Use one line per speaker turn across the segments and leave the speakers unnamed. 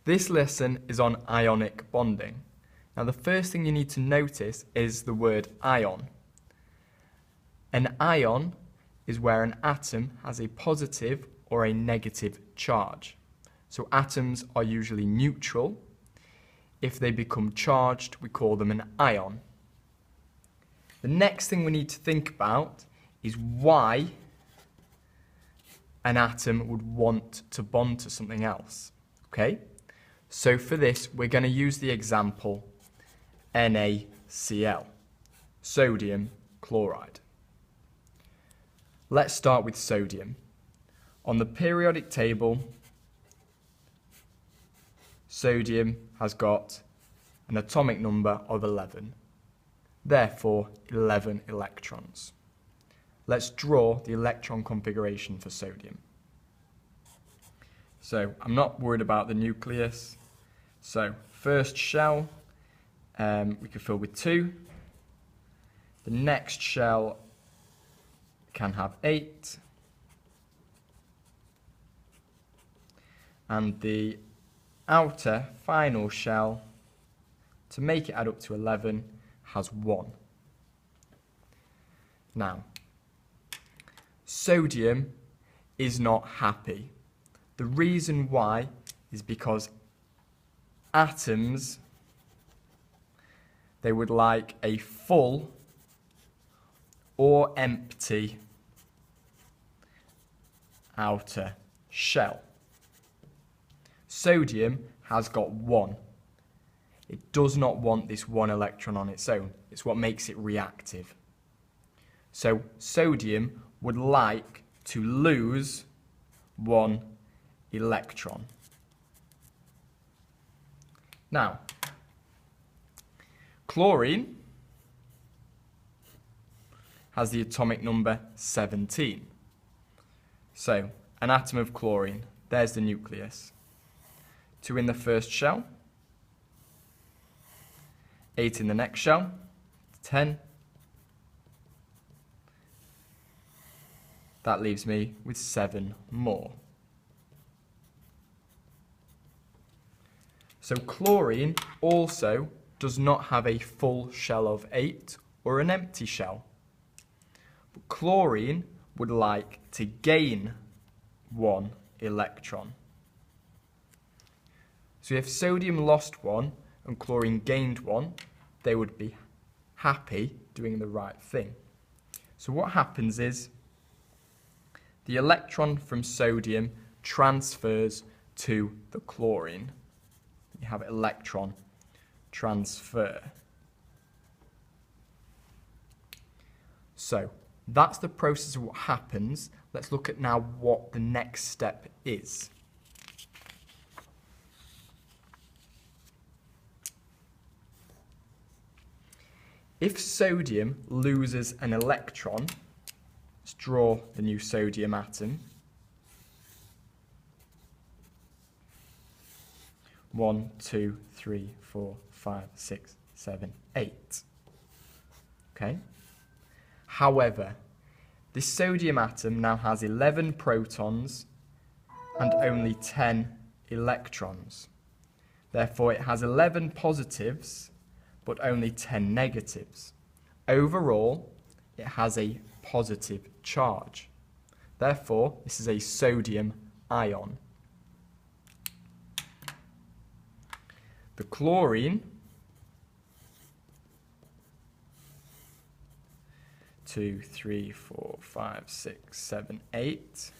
This lesson is on ionic bonding. Now the first thing you need to notice is the word ion. An ion is where an atom has a positive or a negative charge. So atoms are usually neutral. If they become charged, we call them an ion. The next thing we need to think about is why an atom would want to bond to something else. Okay? So for this, we're going to use the example NaCl, sodium chloride. Let's start with sodium. On the periodic table, sodium has got an atomic number of 11, therefore 11 electrons. Let's draw the electron configuration for sodium. So I'm not worried about the nucleus. So first shell, we can fill with 2. The next shell can have 8. And the outer final shell, to make it add up to 11, has 1. Now, sodium is not happy. The reason why is because atoms, they would like a full or empty outer shell. Sodium has got 1. It does not want this 1 electron on its own. It's what makes it reactive. So sodium would like to lose 1 electron. Now, chlorine has the atomic number 17. So, an atom of chlorine, there's the nucleus. 2 in the first shell, 8 in the next shell, 10. That leaves me with 7 more. So chlorine also does not have a full shell of 8 or an empty shell. But chlorine would like to gain 1 electron. So if sodium lost 1 and chlorine gained 1, they would be happy doing the right thing. So what happens is the electron from sodium transfers to the chlorine. You have electron transfer. So that's the process of what happens. Let's look at now what the next step is. If sodium loses an electron, let's draw the new sodium atom. 1, 2, 3, 4, 5, 6, 7, 8. Okay? However, this sodium atom now has 11 protons and only 10 electrons. Therefore, it has 11 positives but only 10 negatives. Overall, it has a positive charge. Therefore, this is a sodium ion. The chlorine, 2, 3, 4, 5, 6, 7, 8,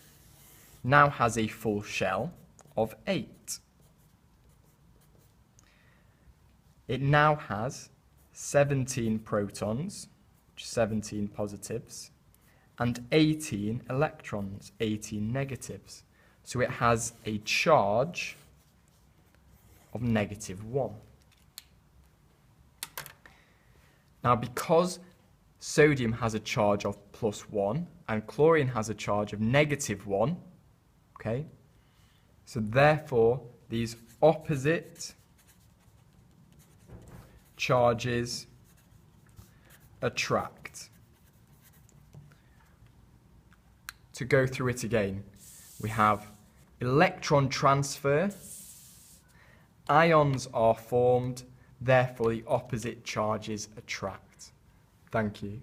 now has a full shell of 8. It now has 17 protons, 17 positives, and 18 electrons, 18 negatives. So it has a charge of -1. Now, because sodium has a charge of +1 and chlorine has a charge of -1, okay, so therefore these opposite charges attract. To go through it again, we have electron transfer Ions are formed, therefore the opposite charges attract. Thank you.